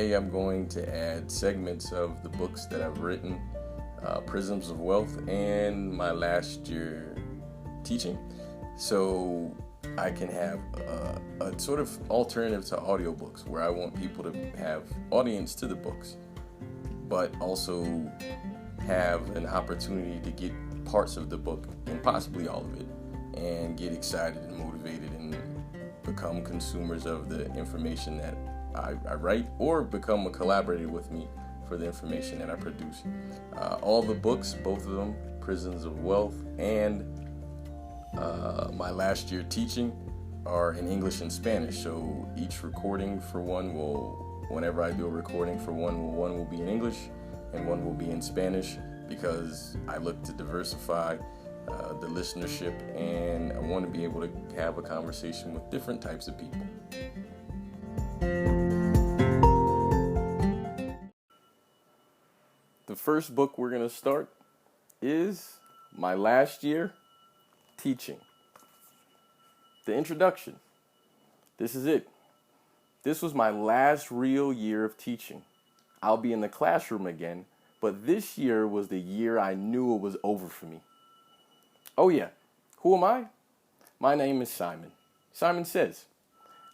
Today I'm going to add segments of the books that I've written, Prisms of Wealth, and my last year teaching, so I can have a sort of alternative to audiobooks where I want people to have audience to the books, but also have an opportunity to get parts of the book and possibly all of it and get excited and motivated and become consumers of the information that I write, or become a collaborator with me for the information that I produce. All the books, both of them, Prisons of Wealth and my last year teaching, are in English and Spanish. So each recording for one whenever I do a recording for one will be in English and one will be in Spanish, because I look to diversify the listenership, and I want to be able to have a conversation with different types of people. The first book we're going to start is my last year teaching. The introduction. This is it. This was my last real year of teaching. I'll be in the classroom again, but this year was the year I knew it was over for me. Oh yeah, who am I? My name is Simon. Simon Says.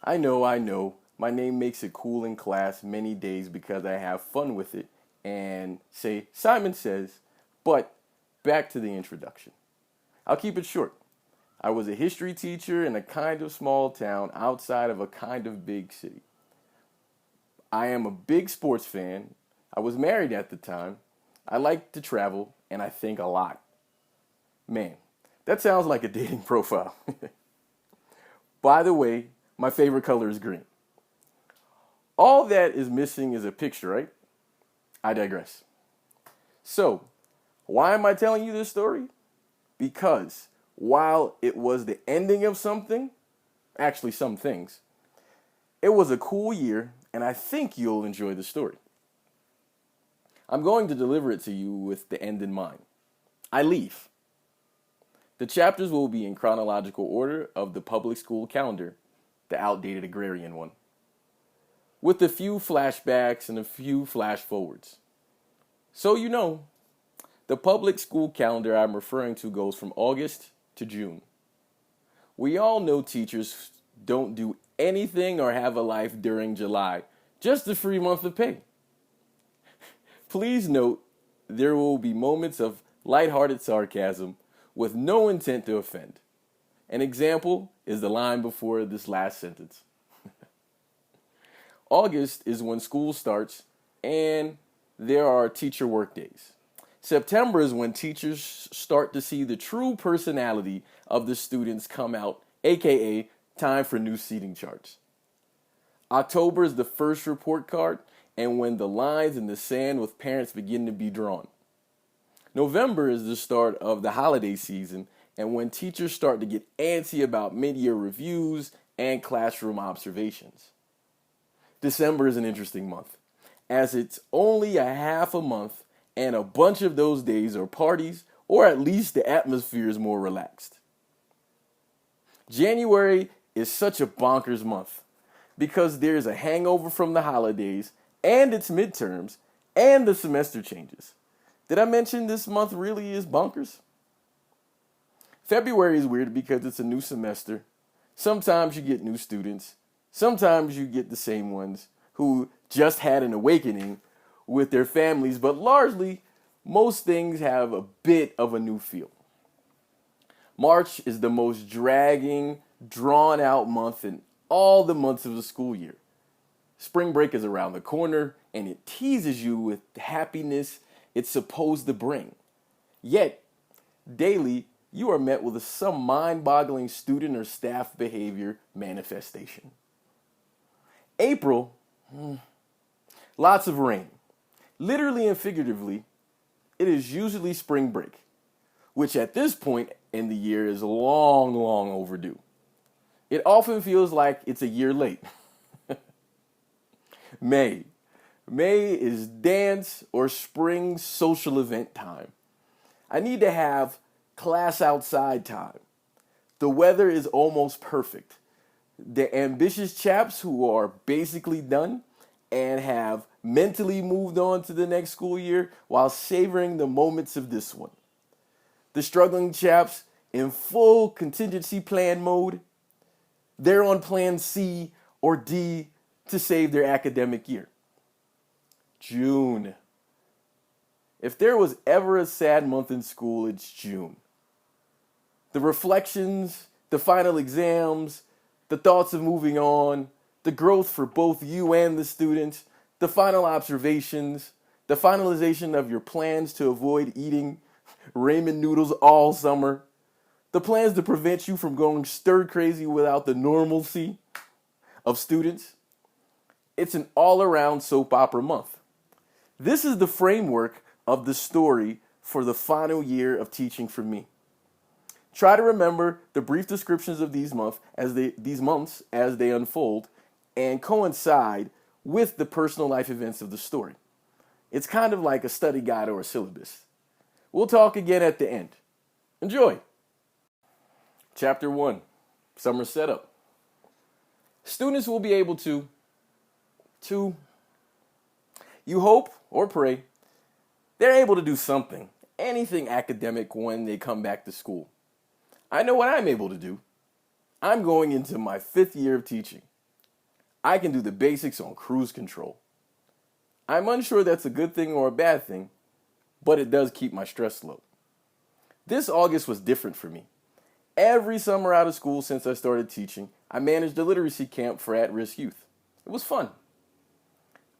I know, my name makes it cool in class many days because I have fun with it and say, Simon Says, but back to the introduction. I'll keep it short. I was a history teacher in a kind of small town outside of a kind of big city. I am a big sports fan. I was married at the time. I like to travel, and I think a lot. Man, that sounds like a dating profile. By the way, my favorite color is green. All that is missing is a picture, right? I digress. So, why am I telling you this story? Because while it was the ending of something, actually some things, it was a cool year, and I think you'll enjoy the story. I'm going to deliver it to you with the end in mind. I leave. The chapters will be in chronological order of the public school calendar, the outdated agrarian one, with a few flashbacks and a few flash forwards. So you know, the public school calendar I'm referring to goes from August to June. We all know teachers don't do anything or have a life during July, just a free month of pay. Please note, there will be moments of lighthearted sarcasm with no intent to offend. An example is the line before this last sentence. August is when school starts and there are teacher work days. September is when teachers start to see the true personality of the students come out, aka time for new seating charts. October is the first report card and when the lines in the sand with parents begin to be drawn. November is the start of the holiday season and when teachers start to get antsy about mid-year reviews and classroom observations. December is an interesting month, as it's only a half a month and a bunch of those days are parties, or at least the atmosphere is more relaxed. January is such a bonkers month because there's a hangover from the holidays and its midterms and the semester changes. Did I mention this month really is bonkers? February is weird because it's a new semester. Sometimes you get new students. Sometimes you get the same ones who just had an awakening with their families, but largely, most things have a bit of a new feel. March is the most dragging, drawn-out month in all the months of the school year. Spring break is around the corner, and it teases you with the happiness it's supposed to bring. Yet, daily, you are met with some mind-boggling student or staff behavior manifestation. April, lots of rain. Literally and figuratively, it is usually spring break, which at this point in the year is long, long overdue. It often feels like it's a year late. May is dance or spring social event time. I need to have class outside time. The weather is almost perfect. The ambitious chaps who are basically done and have mentally moved on to the next school year while savoring the moments of this one. The struggling chaps in full contingency plan mode, they're on plan C or D to save their academic year. June. If there was ever a sad month in school, it's June. The reflections, the final exams, the thoughts of moving on, the growth for both you and the students, the final observations, the finalization of your plans to avoid eating ramen noodles all summer, the plans to prevent you from going stir crazy without the normalcy of students. It's an all-around soap opera month. This is the framework of the story for the final year of teaching for me. Try to remember the brief descriptions of these months as they unfold and coincide with the personal life events of the story. It's kind of like a study guide or a syllabus. We'll talk again at the end. Enjoy. Chapter 1, Summer Setup. Students will be able to, you hope or pray, they're able to do something, anything academic when they come back to school. I know what I'm able to do. I'm going into my 5th year of teaching. I can do the basics on cruise control. I'm unsure that's a good thing or a bad thing, but it does keep my stress low. This August was different for me. Every summer out of school since I started teaching, I managed a literacy camp for at-risk youth. It was fun.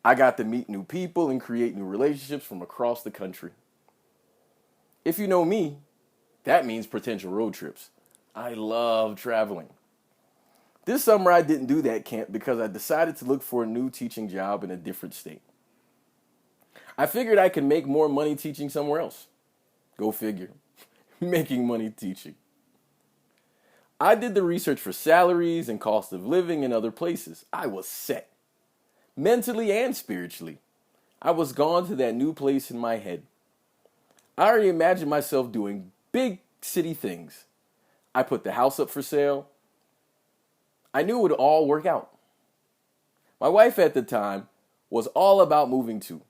I got to meet new people and create new relationships from across the country. If you know me, that means potential road trips. I love traveling. This summer I didn't do that camp because I decided to look for a new teaching job in a different state. I figured I could make more money teaching somewhere else. Go figure. Making money teaching. I did the research for salaries and cost of living in other places. I was set. Mentally and spiritually. I was gone to that new place in my head. I already imagined myself doing big city things. I put the house up for sale. I knew it would all work out. My wife at the time was all about moving too.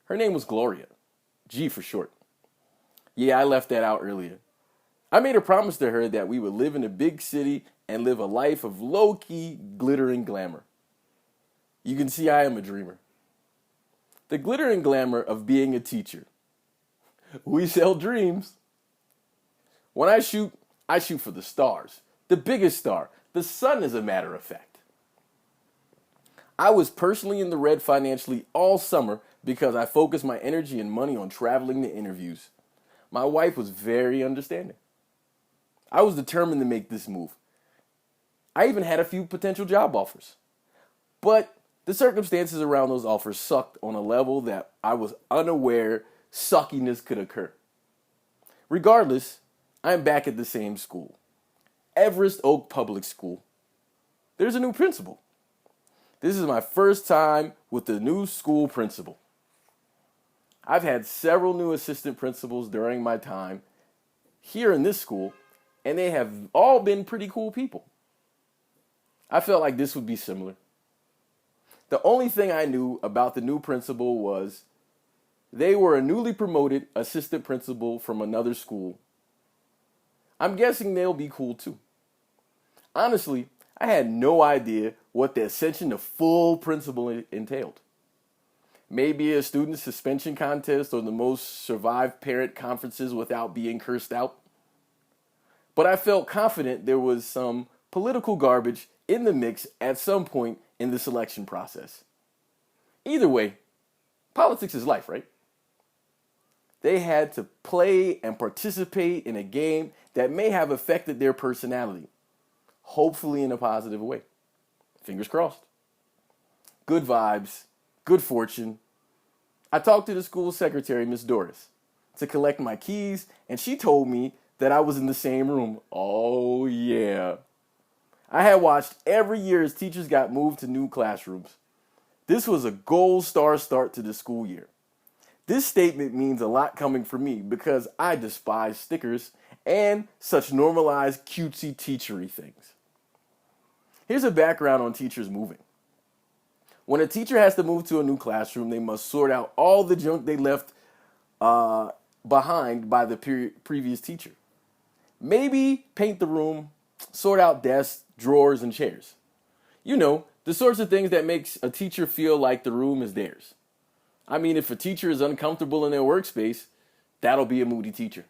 Her name was Gloria. G for short. Yeah, I left that out earlier. I made a promise to her that we would live in a big city and live a life of low-key glitter and glamour. You can see I am a dreamer. The glitter and glamour of being a teacher. We sell dreams. When I shoot for the stars. The biggest star. The sun, as a matter of fact. I was personally in the red financially all summer because I focused my energy and money on traveling to interviews. My wife was very understanding. I was determined to make this move. I even had a few potential job offers. But the circumstances around those offers sucked on a level that I was unaware suckiness could occur. Regardless, I'm back at the same school. Everest Oak Public School. There's a new principal. This is my first time with the new school principal. I've had several new assistant principals during my time here in this school, and they have all been pretty cool people. I felt like this would be similar. The only thing I knew about the new principal was they were a newly promoted assistant principal from another school. I'm guessing they'll be cool too. Honestly, I had no idea what the ascension to full principal entailed. Maybe a student suspension contest or the most survived parent conferences without being cursed out. But I felt confident there was some political garbage in the mix at some point in the selection process. Either way, politics is life, right? They had to play and participate in a game that may have affected their personality, hopefully in a positive way. Fingers crossed. Good vibes, good fortune. I talked to the school secretary, Miss Doris, to collect my keys, and she told me that I was in the same room. Oh, yeah. I had watched every year as teachers got moved to new classrooms. This was a gold star start to the school year. This statement means a lot coming from me because I despise stickers and such normalized cutesy teachery things. Here's a background on teachers moving. When a teacher has to move to a new classroom, they must sort out all the junk they left behind by the previous teacher. Maybe paint the room, sort out desks, drawers, and chairs. You know, the sorts of things that makes a teacher feel like the room is theirs. I mean, if a teacher is uncomfortable in their workspace, that'll be a moody teacher.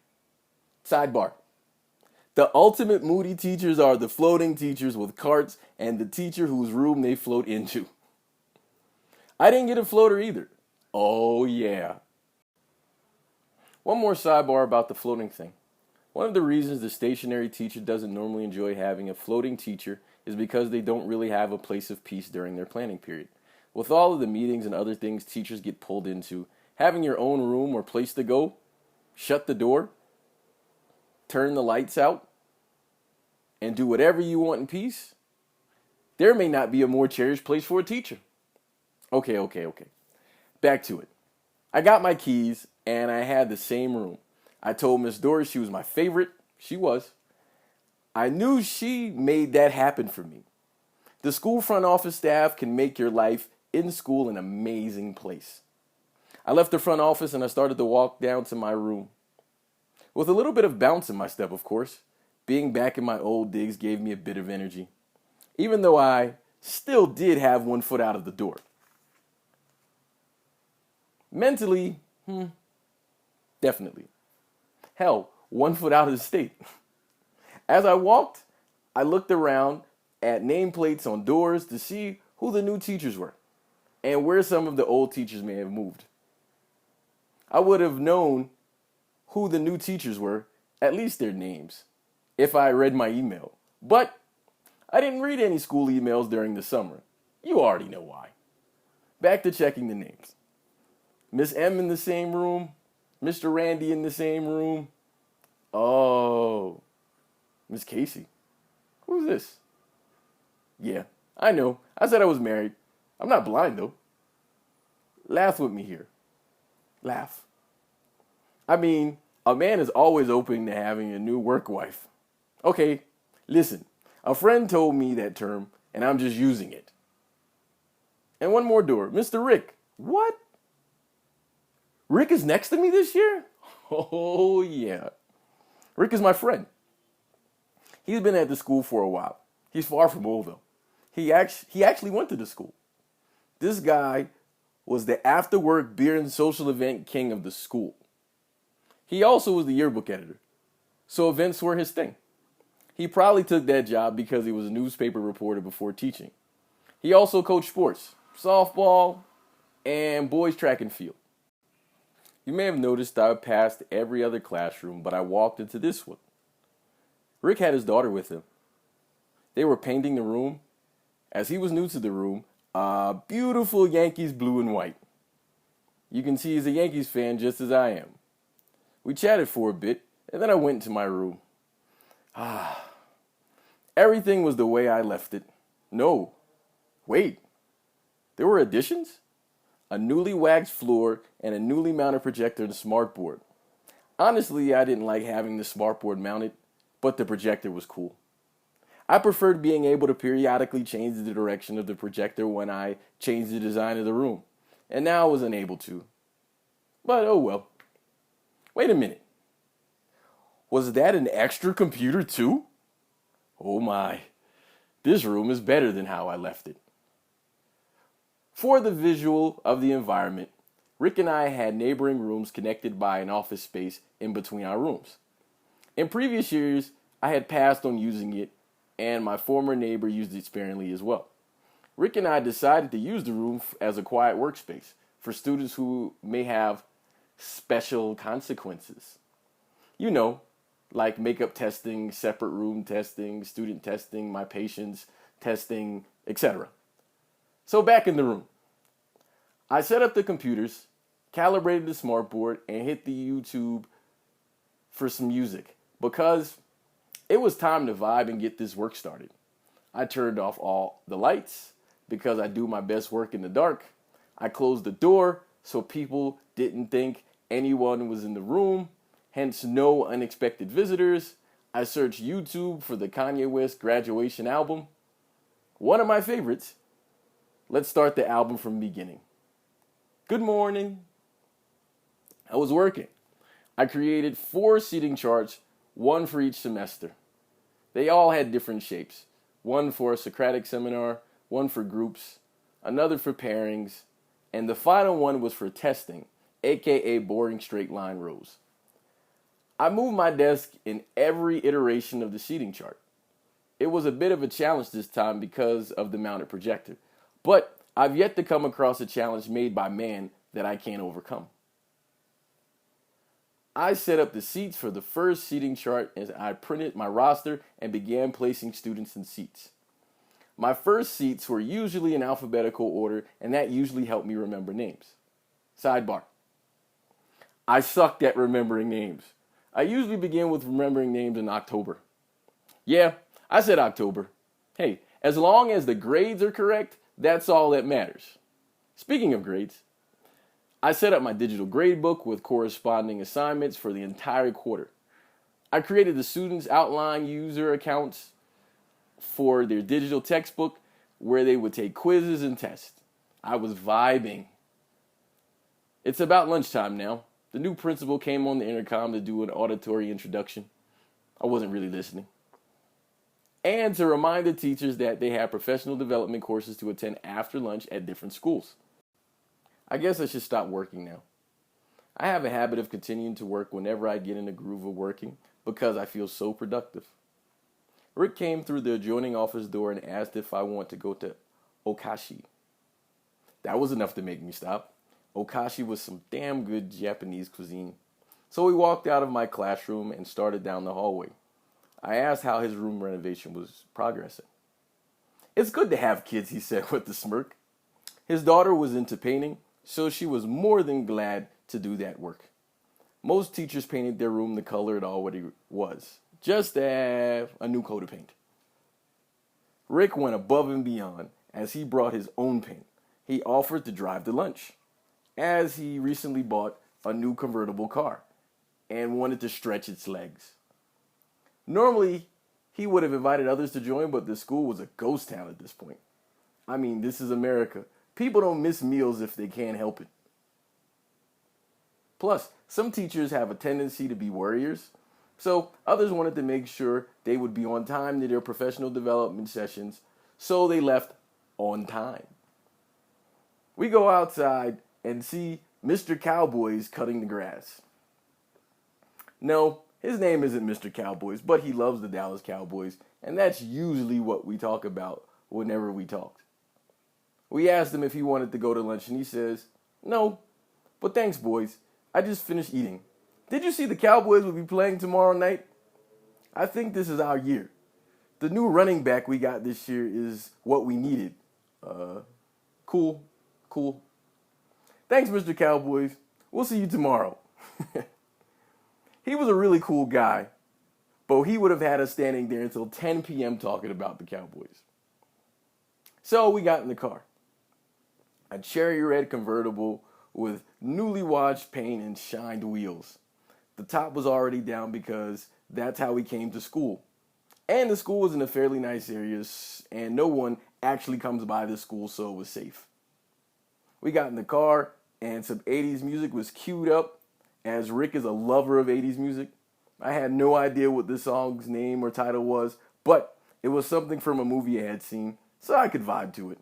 Sidebar. The ultimate moody teachers are the floating teachers with carts and the teacher whose room they float into. I didn't get a floater either. Oh yeah. One more sidebar about the floating thing. One of the reasons the stationary teacher doesn't normally enjoy having a floating teacher is because they don't really have a place of peace during their planning period. With all of the meetings and other things teachers get pulled into, having your own room or place to go, shut the door, turn the lights out, and do whatever you want in peace, there may not be a more cherished place for a teacher. Okay. Back to it. I got my keys and I had the same room. I told Miss Doris she was my favorite. She was. I knew she made that happen for me. The school front office staff can make your life in school an amazing place. I left the front office and I started to walk down to my room. With a little bit of bounce in my step, of course. Being back in my old digs gave me a bit of energy. Even though I still did have one foot out of the door. Mentally, definitely. Hell, 1 foot out of the state. As I walked, I looked around at nameplates on doors to see who the new teachers were and where some of the old teachers may have moved. I would have known who the new teachers were, at least their names, if I read my email. But I didn't read any school emails during the summer. You already know why. Back to checking the names. Miss M in the same room. Mr. Randy in the same room. Oh, Miss Casey. Who's this? Yeah, I know. I said I was married. I'm not blind, though. Laugh with me here. Laugh. I mean, a man is always open to having a new work wife. Okay, listen. A friend told me that term, and I'm just using it. And one more door. Mr. Rick. What? Rick is next to me this year? Oh, yeah. Rick is my friend. He's been at the school for a while. He's far from old, though. He actually went to the school. This guy was the after-work beer and social event king of the school. He also was the yearbook editor, so events were his thing. He probably took that job because he was a newspaper reporter before teaching. He also coached sports, softball, and boys track and field. You may have noticed I passed every other classroom, but I walked into this one. Rick had his daughter with him. They were painting the room. As he was new to the room, beautiful Yankees blue and white. You can see he's a Yankees fan just as I am. We chatted for a bit, and then I went to my room. Everything was the way I left it. No, wait. There were additions? A newly waxed floor, and a newly mounted projector and smartboard. Honestly, I didn't like having the smartboard mounted, but the projector was cool. I preferred being able to periodically change the direction of the projector when I changed the design of the room, and now I was unable to. But oh well. Wait a minute. Was that an extra computer too? Oh my. This room is better than how I left it. For the visual of the environment, Rick and I had neighboring rooms connected by an office space in between our rooms. In previous years, I had passed on using it, and my former neighbor used it sparingly as well. Rick and I decided to use the room as a quiet workspace for students who may have special consequences. You know, like makeup testing, separate room testing, student testing, my patients testing, etc. So back in the room, I set up the computers, calibrated the smartboard, and hit the YouTube for some music because it was time to vibe and get this work started. I turned off all the lights because I do my best work in the dark. I closed the door so people didn't think anyone was in the room, hence no unexpected visitors. I searched YouTube for the Kanye West graduation album, one of my favorites. let's start the album from the beginning. Good morning. I was working. I created 4 seating charts, one for each semester. They all had different shapes. One for a Socratic seminar, one for groups, another for pairings, and the final one was for testing, aka boring straight line rows. I moved my desk in every iteration of the seating chart. It was a bit of a challenge this time because of the mounted projector, but I've yet to come across a challenge made by man that I can't overcome. I set up the seats for the first seating chart as I printed my roster and began placing students in seats. My first seats were usually in alphabetical order, and that usually helped me remember names. Sidebar. I sucked at remembering names. I usually begin with remembering names in October. Yeah, I said October. Hey, as long as the grades are correct, that's all that matters. Speaking of grades, I set up my digital grade book with corresponding assignments for the entire quarter. I created the students' outline user accounts for their digital textbook where they would take quizzes and tests. I was vibing. It's about lunchtime now. The new principal came on the intercom to do an auditory introduction. I wasn't really listening. And to remind the teachers that they have professional development courses to attend after lunch at different schools. I guess I should stop working now. I have a habit of continuing to work whenever I get in a groove of working because I feel so productive. Rick came through the adjoining office door and asked if I want to go to Okashi. That was enough to make me stop. Okashi was some damn good Japanese cuisine. So we walked out of my classroom and started down the hallway. I asked how his room renovation was progressing. It's good to have kids, he said with a smirk. His daughter was into painting, so she was more than glad to do that work. Most teachers painted their room the color it already was, just to have a new coat of paint. Rick went above and beyond as he brought his own paint. He offered to drive to lunch, as he recently bought a new convertible car and wanted to stretch its legs. Normally, he would have invited others to join, but the school was a ghost town at this point. I mean, this is America. People don't miss meals if they can't help it. Plus, some teachers have a tendency to be worriers, so others wanted to make sure they would be on time to their professional development sessions, so they left on time. We go outside and see Mr. Cowboys cutting the grass. No, his name isn't Mr. Cowboys, but he loves the Dallas Cowboys, and that's usually what we talk about whenever we talked. We asked him if he wanted to go to lunch, and he says, "No, but thanks, boys. I just finished eating. Did you see the Cowboys will be playing tomorrow night? I think this is our year. The new running back we got this year is what we needed. Cool. Thanks, Mr. Cowboys. We'll see you tomorrow." He was a really cool guy, but he would have had us standing there until 10 p.m. talking about the Cowboys. So we got in the car. A cherry red convertible with newly washed paint and shined wheels. The top was already down because that's how we came to school. And the school was in a fairly nice area, and no one actually comes by the school, so it was safe. We got in the car, and some 80s music was queued up. As Rick is a lover of 80s music, I had no idea what the song's name or title was, but it was something from a movie I had seen, so I could vibe to it.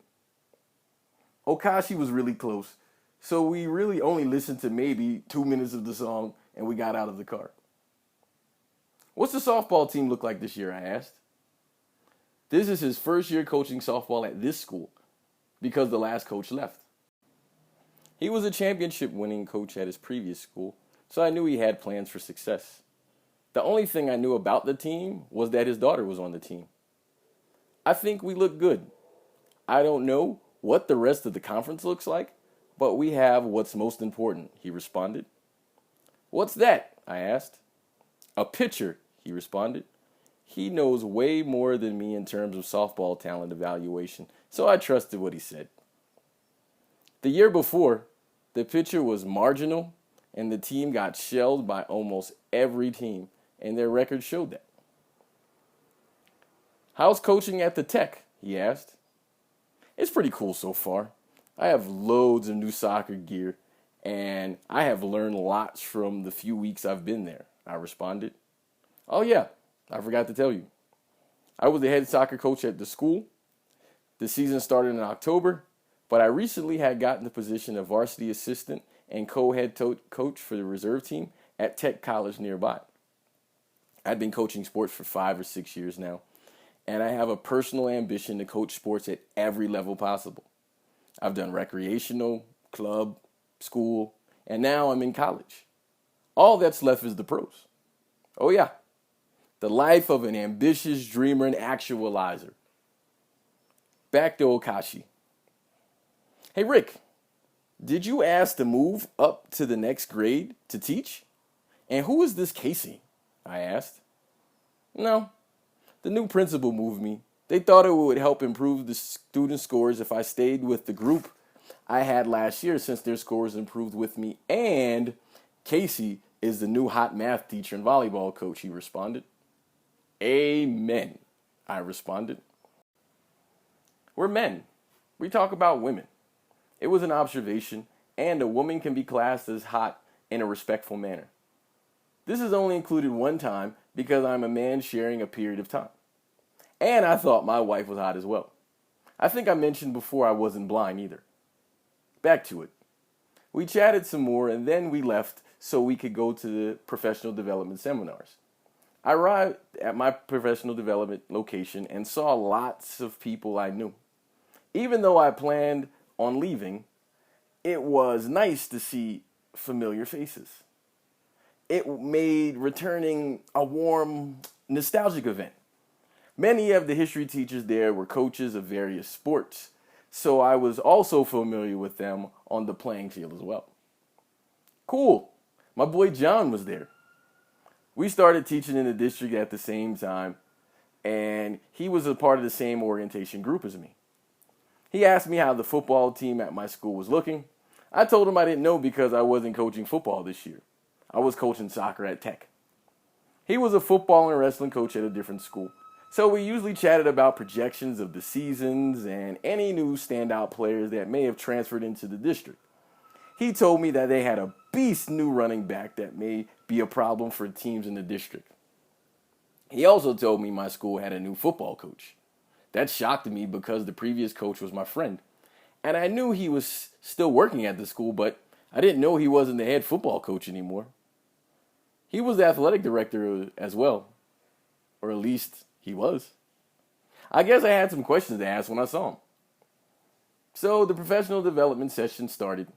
Okashi was really close, so we really only listened to maybe 2 minutes of the song, and we got out of the car. "What's the softball team look like this year?" I asked. This is his first year coaching softball at this school, because the last coach left. He was a championship-winning coach at his previous school, so I knew he had plans for success. The only thing I knew about the team was that his daughter was on the team. "I think we look good. I don't know what the rest of the conference looks like, but we have what's most important," he responded. "What's that?" I asked. "A pitcher," he responded. He knows way more than me in terms of softball talent evaluation, so I trusted what he said. The year before, the pitcher was marginal, and the team got shelled by almost every team, and their record showed that. "How's coaching at the Tech?" he asked. It's pretty cool so far. I have loads of new soccer gear, and I have learned lots from the few weeks I've been there, I responded. Oh, yeah, I forgot to tell you. I was the head soccer coach at the school. The season started in October, but I recently had gotten the position of varsity assistant and co-head coach for the reserve team at Tech College nearby. I've been coaching sports for 5 or 6 years now, and I have a personal ambition to coach sports at every level possible. I've done recreational, club, school, and now I'm in college. All that's left is the pros. Oh yeah, the life of an ambitious dreamer and actualizer. Back to Okashi. Hey Rick, did you ask to move up to the next grade to teach? And who is this Casey? I asked. No, the new principal moved me. They thought it would help improve the student scores if I stayed with the group I had last year since their scores improved with me. And Casey is the new hot math teacher and volleyball coach, he responded. Amen, I responded. We're men. We talk about women. It was an observation, and a woman can be classed as hot in a respectful manner. This is only included one time because I'm a man sharing a period of time. And I thought my wife was hot as well. I think I mentioned before I wasn't blind either. Back to it. We chatted some more and then we left so we could go to the professional development seminars. I arrived at my professional development location and saw lots of people I knew. Even though I planned on leaving, it was nice to see familiar faces. It made returning a warm, nostalgic event. Many of the history teachers there were coaches of various sports, so I was also familiar with them on the playing field as well. Cool. My boy John was there. We started teaching in the district at the same time, and he was a part of the same orientation group as me. He asked me how the football team at my school was looking. I told him I didn't know because I wasn't coaching football this year. I was coaching soccer at Tech. He was a football and wrestling coach at a different school. So we usually chatted about projections of the seasons and any new standout players that may have transferred into the district. He told me that they had a beast new running back that may be a problem for teams in the district. He also told me my school had a new football coach. That shocked me because the previous coach was my friend. And I knew he was still working at the school, but I didn't know he wasn't the head football coach anymore. He was the athletic director as well, or at least he was. I guess I had some questions to ask when I saw him. So the professional development session started.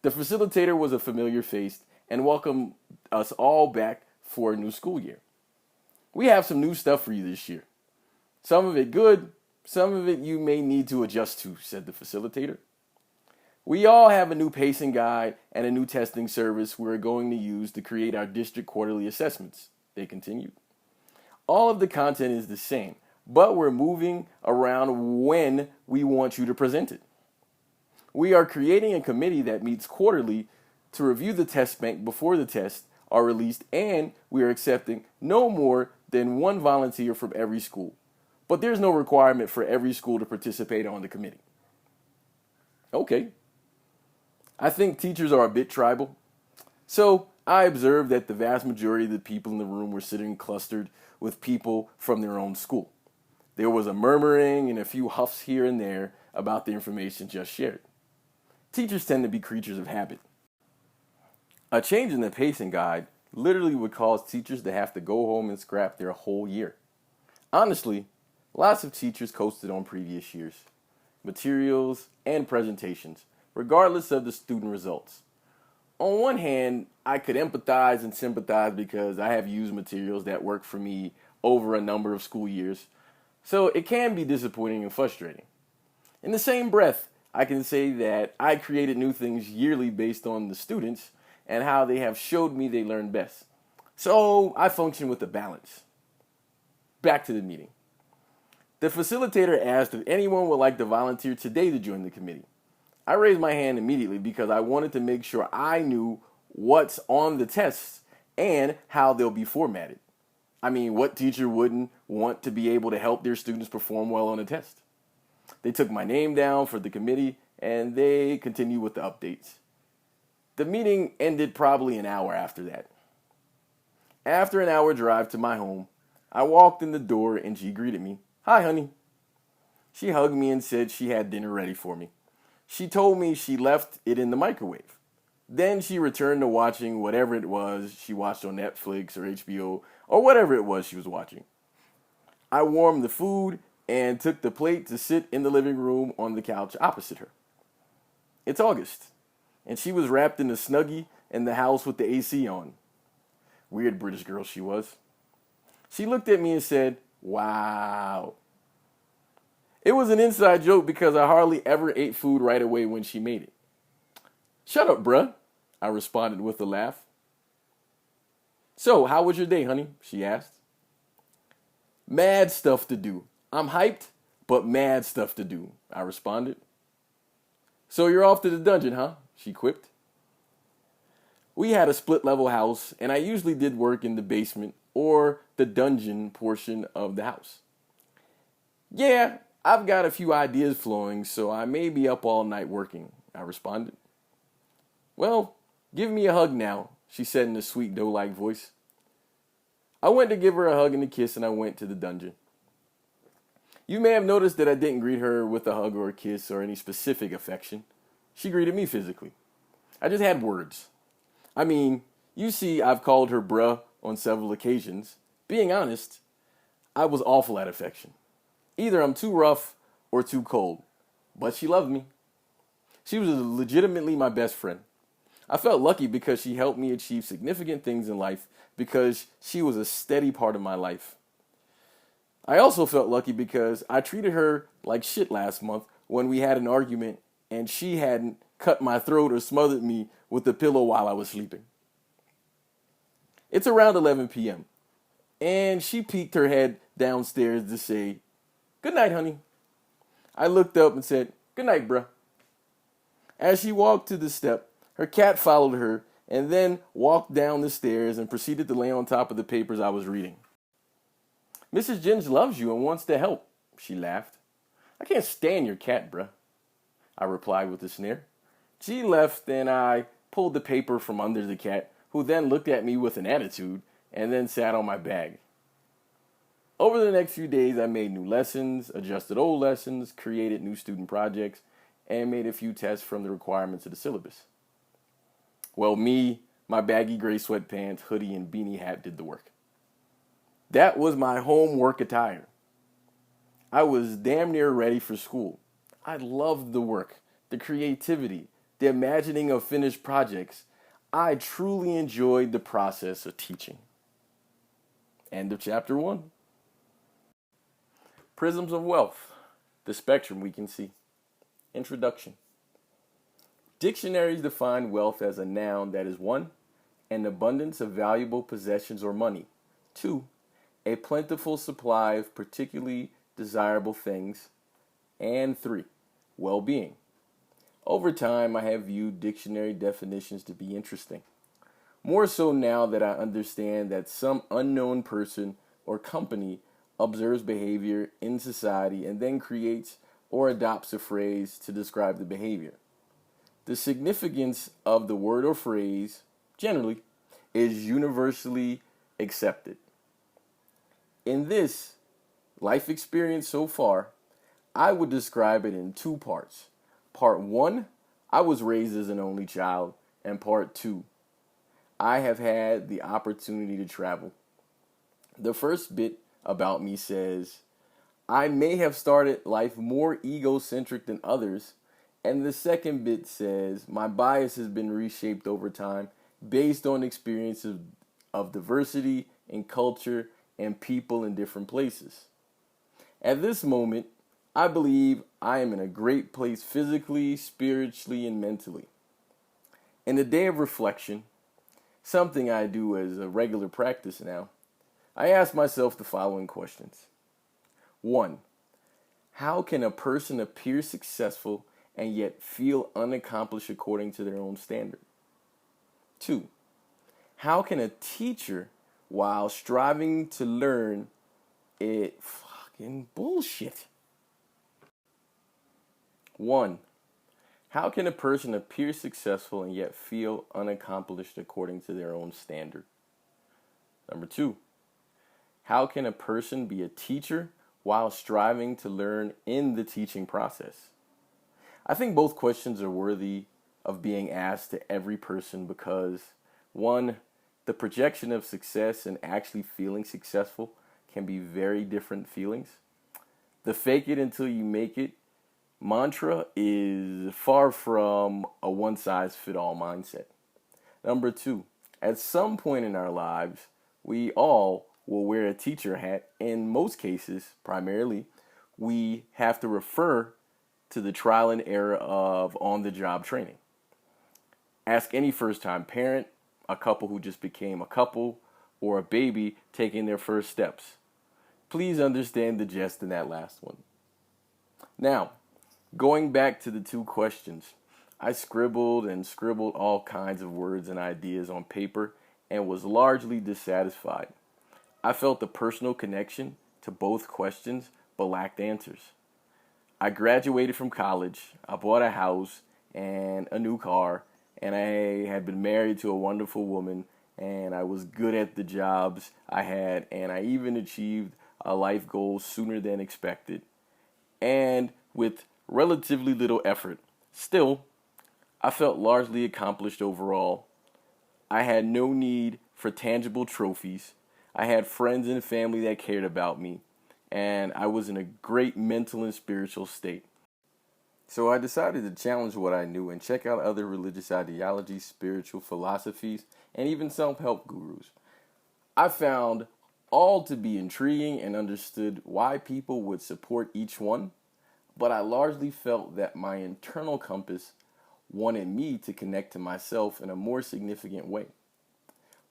The facilitator was a familiar face and welcomed us all back for a new school year. We have some new stuff for you this year. Some of it good, some of it you may need to adjust to, said the facilitator. We all have a new pacing guide and a new testing service we're going to use to create our district quarterly assessments, they continued. All of the content is the same, but we're moving around when we want you to present it. We are creating a committee that meets quarterly to review the test bank before the tests are released, and we are accepting no more than one volunteer from every school. But there's no requirement for every school to participate on the committee. Okay. I think teachers are a bit tribal. So I observed that the vast majority of the people in the room were sitting clustered with people from their own school. There was a murmuring and a few huffs here and there about the information just shared. Teachers tend to be creatures of habit. A change in the pacing guide literally would cause teachers to have to go home and scrap their whole year. Honestly, lots of teachers coasted on previous years, materials, and presentations, regardless of the student results. On one hand, I could empathize and sympathize because I have used materials that work for me over a number of school years, so it can be disappointing and frustrating. In the same breath, I can say that I created new things yearly based on the students and how they have showed me they learn best. So I function with a balance. Back to the meeting. The facilitator asked if anyone would like to volunteer today to join the committee. I raised my hand immediately because I wanted to make sure I knew what's on the tests and how they'll be formatted. I mean, what teacher wouldn't want to be able to help their students perform well on a test? They took my name down for the committee, and they continued with the updates. The meeting ended probably an hour after that. After an hour drive to my home, I walked in the door and she greeted me. "Hi, honey." She hugged me and said she had dinner ready for me. She told me she left it in the microwave. Then she returned to watching whatever it was she watched on Netflix or HBO or whatever it was she was watching. I warmed the food and took the plate to sit in the living room on the couch opposite her. It's August, and she was wrapped in a Snuggie in the house with the AC on. Weird British girl she was. She looked at me and said, "Wow." It was an inside joke because I hardly ever ate food right away when she made it. "Shut up, bruh," I responded with a laugh. "So, how was your day, honey?" she asked. "Mad stuff to do. I'm hyped, but mad stuff to do," I responded. "So you're off to the dungeon, huh?" she quipped. We had a split-level house, and I usually did work in the basement or the dungeon portion of the house. "Yeah, I've got a few ideas flowing, so I may be up all night working," I responded. "Well, give me a hug now," she said in a sweet doe-like voice. I went to give her a hug and a kiss, and I went to the dungeon. You may have noticed that I didn't greet her with a hug or a kiss or any specific affection. She greeted me physically. I just had words. I mean, you see, I've called her bruh on several occasions. Being honest, I was awful at affection. Either I'm too rough or too cold. But she loved me. She was legitimately my best friend. I felt lucky because she helped me achieve significant things in life because she was a steady part of my life. I also felt lucky because I treated her like shit last month when we had an argument and she hadn't cut my throat or smothered me with the pillow while I was sleeping. It's around 11 p.m. and she peeked her head downstairs to say, "Good night, honey." I looked up and said, "Good night, bruh." As she walked to the step, her cat followed her and then walked down the stairs and proceeded to lay on top of the papers I was reading. "Mrs. Ginge loves you and wants to help," she laughed. "I can't stand your cat, bruh," I replied with a sneer. She left and I pulled the paper from under the cat, who then looked at me with an attitude and then sat on my bag. Over the next few days, I made new lessons, adjusted old lessons, created new student projects, and made a few tests from the requirements of the syllabus. Well, me, my baggy gray sweatpants, hoodie, and beanie hat did the work. That was my homework attire. I was damn near ready for school. I loved the work, the creativity, the imagining of finished projects. I truly enjoyed the process of teaching. End of chapter 1. Prisms of wealth, the spectrum we can see. Introduction. Dictionaries define wealth as a noun that is 1, an abundance of valuable possessions or money. 2, a plentiful supply of particularly desirable things. And 3, well-being. Over time, I have viewed dictionary definitions to be interesting. More so now that I understand that some unknown person or company observes behavior in society and then creates or adopts a phrase to describe the behavior. The significance of the word or phrase, generally, is universally accepted. In this life experience so far, I would describe it in 2 parts. Part 1, I was raised as an only child, and part 2, I have had the opportunity to travel. The first bit about me says, I may have started life more egocentric than others, and the second bit says, my bias has been reshaped over time based on experiences of diversity in culture and people in different places. At this moment, I believe I am in a great place physically, spiritually, and mentally. In a day of reflection, something I do as a regular practice now, I ask myself the following questions. 1. How can a person appear successful and yet feel unaccomplished according to their own standard? 2. How can a teacher, while striving to learn, it fucking bullshit? 1. How can a person appear successful and yet feel unaccomplished according to their own standard? Number 2. How can a person be a teacher while striving to learn in the teaching process? I think both questions are worthy of being asked to every person because, 1, the projection of success and actually feeling successful can be very different feelings. The fake it until you make it mantra is far from a one-size-fits-all mindset. Number 2, at some point in our lives, we all will wear a teacher hat. In most cases, primarily, we have to refer to the trial and error of on-the-job training. Ask any first-time parent, a couple who just became a couple, or a baby taking their first steps. Please understand the jest in that last one. Now, going back to the 2 questions, I scribbled all kinds of words and ideas on paper and was largely dissatisfied. I felt a personal connection to both questions but lacked answers. I graduated from college, I bought a house and a new car, and I had been married to a wonderful woman, and I was good at the jobs I had, and I even achieved a life goal sooner than expected. And with relatively little effort, still, I felt largely accomplished overall. I had no need for tangible trophies. I had friends and family that cared about me, and I was in a great mental and spiritual state. So I decided to challenge what I knew and check out other religious ideologies, spiritual philosophies, and even self-help gurus. I found all to be intriguing and understood why people would support each one, but I largely felt that my internal compass wanted me to connect to myself in a more significant way.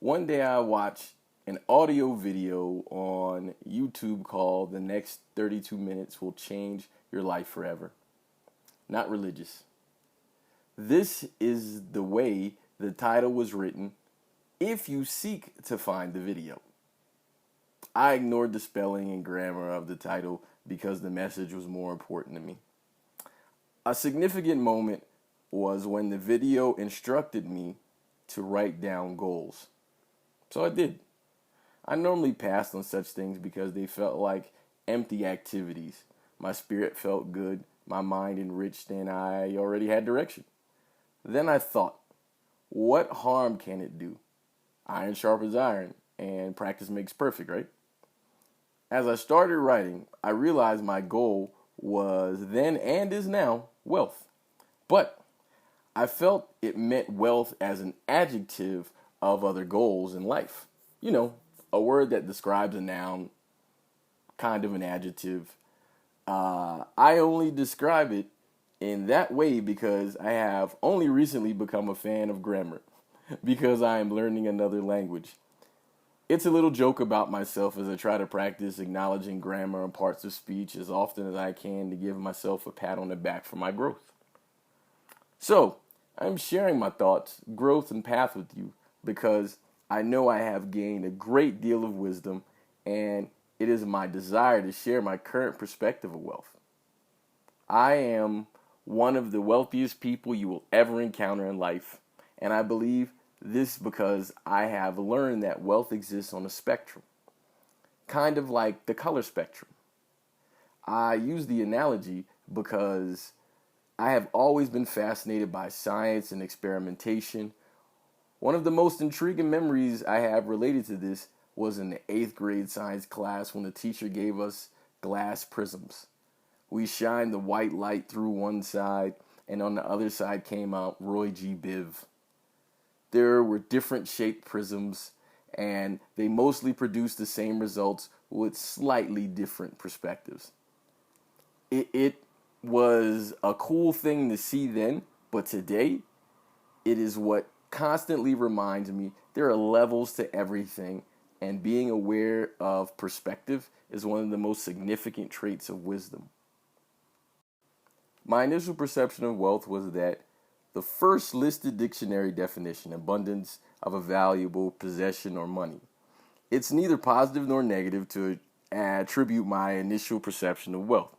One day I watched an audio video on YouTube called "The Next 32 Minutes Will Change Your Life Forever." Not religious. This is the way the title was written if you seek to find the video. I ignored the spelling and grammar of the title because the message was more important to me. A significant moment was when the video instructed me to write down goals. So I did. I normally passed on such things because they felt like empty activities. My spirit felt good, my mind enriched, and I already had direction. Then I thought, what harm can it do? Iron sharpens iron, and practice makes perfect, right? As I started writing, I realized my goal was then and is now wealth. But I felt it meant wealth as an adjective of other goals in life. You know, a word that describes a noun, kind of an adjective. I only describe it in that way because I have only recently become a fan of grammar, because I am learning another language. It's a little joke about myself as I try to practice acknowledging grammar and parts of speech as often as I can to give myself a pat on the back for my growth. So, I'm sharing my thoughts, growth, and path with you because I know I have gained a great deal of wisdom, and it is my desire to share my current perspective of wealth. I am one of the wealthiest people you will ever encounter in life, and I believe this because I have learned that wealth exists on a spectrum, kind of like the color spectrum. I use the analogy because I have always been fascinated by science and experimentation. One of the most intriguing memories I have related to this was in the 8th grade science class when the teacher gave us glass prisms. We shined the white light through one side, and on the other side came out Roy G. Biv. There were different shaped prisms, and they mostly produced the same results with slightly different perspectives. It was a cool thing to see then, but today, it is what constantly reminds me there are levels to everything, and being aware of perspective is one of the most significant traits of wisdom. My initial perception of wealth was that the first listed dictionary definition, abundance of a valuable possession or money. It's neither positive nor negative to attribute my initial perception of wealth.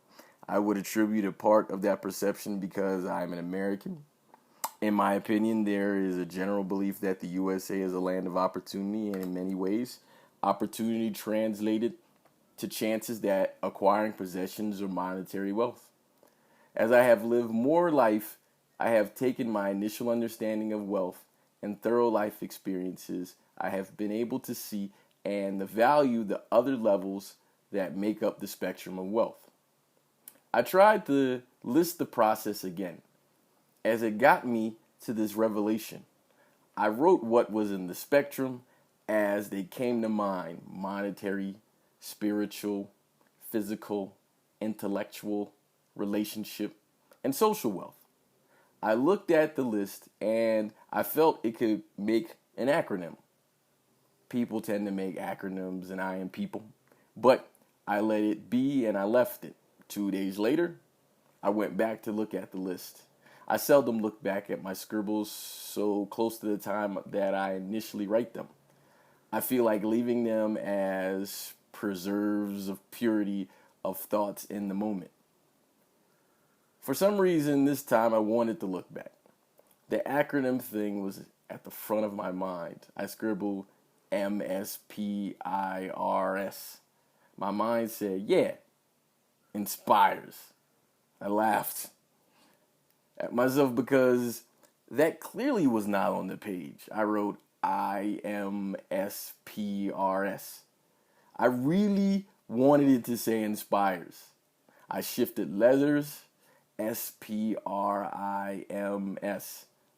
I would attribute a part of that perception because I'm an American. In my opinion, there is a general belief that the USA is a land of opportunity, and in many ways, opportunity translated to chances that acquiring possessions or monetary wealth. As I have lived more life, I have taken my initial understanding of wealth and thorough life experiences I have been able to see and the value the other levels that make up the spectrum of wealth. I tried to list the process again as it got me to this revelation. I wrote what was in the spectrum as they came to mind: monetary, spiritual, physical, intellectual, relationship, and social wealth. I looked at the list and I felt it could make an acronym. People tend to make acronyms, and I am people. But I let it be and I left it. 2 days later, I went back to look at the list. I seldom look back at my scribbles so close to the time that I initially write them. I feel like leaving them as preserves of purity of thoughts in the moment. For some reason, this time I wanted to look back. The acronym thing was at the front of my mind. I scribbled MSPIRS. My mind said, yeah, inspires. I laughed at myself because that clearly was not on the page. I wrote IMSPRS. I really wanted it to say inspires. I shifted letters, SPRIMS.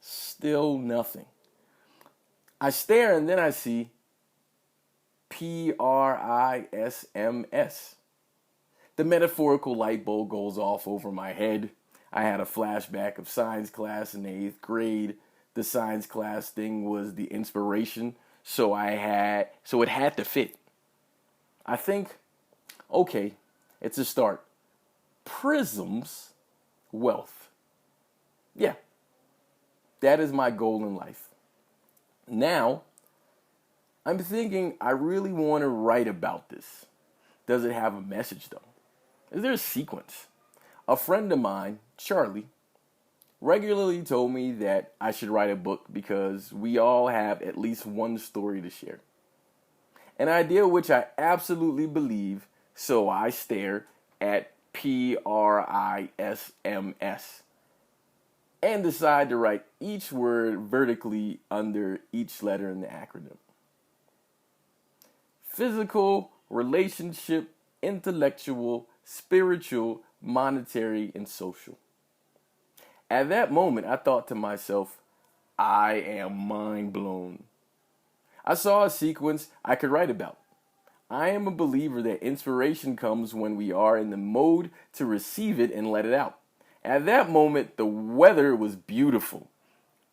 Still nothing. I stare and then I see PRISMS. The metaphorical light bulb goes off over my head. I had a flashback of science class in the 8th grade. The science class thing was the inspiration, so it had to fit. I think, okay, it's a start. PRISMS wealth. Yeah, that is my goal in life. Now, I'm thinking I really want to write about this. Does it have a message though? Is there a sequence? A friend of mine, Charlie, regularly told me that I should write a book because we all have at least one story to share. An idea which I absolutely believe, so I stare at PRISMS and decide to write each word vertically under each letter in the acronym. Physical, relationship, intellectual, spiritual, monetary, and social. At that moment, I thought to myself, I am mind blown. I saw a sequence I could write about. I am a believer that inspiration comes when we are in the mode to receive it and let it out. At that moment, the weather was beautiful.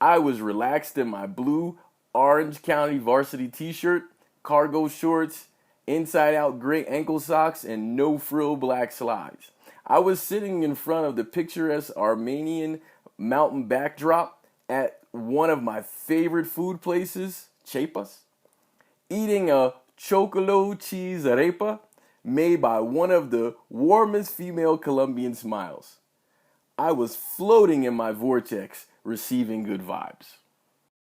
I was relaxed in my blue Orange County varsity t-shirt, cargo shorts, inside-out gray ankle socks, and no-frill black slides. I was sitting in front of the picturesque Armenian mountain backdrop at one of my favorite food places, Chepas, eating a chocolo cheese arepa made by one of the warmest female Colombian smiles. I was floating in my vortex, receiving good vibes.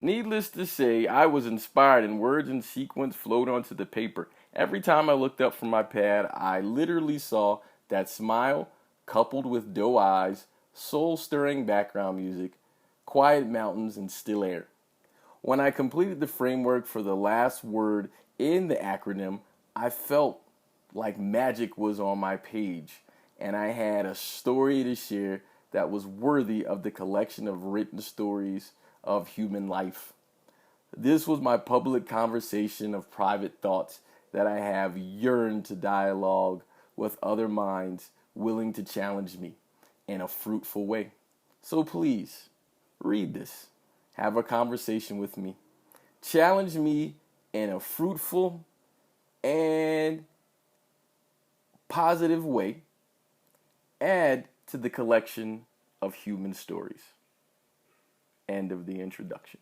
Needless to say, I was inspired and words in sequence flowed onto the paper. Every time I looked up from my pad, I literally saw that smile coupled with doe eyes, soul-stirring background music, quiet mountains, and still air. When I completed the framework for the last word in the acronym, I felt like magic was on my page, and I had a story to share that was worthy of the collection of written stories of human life. This was my public conversation of private thoughts that I have yearned to dialogue with other minds willing to challenge me in a fruitful way. So please, read this. Have a conversation with me. Challenge me in a fruitful and positive way. Add to the collection of human stories. End of the introduction.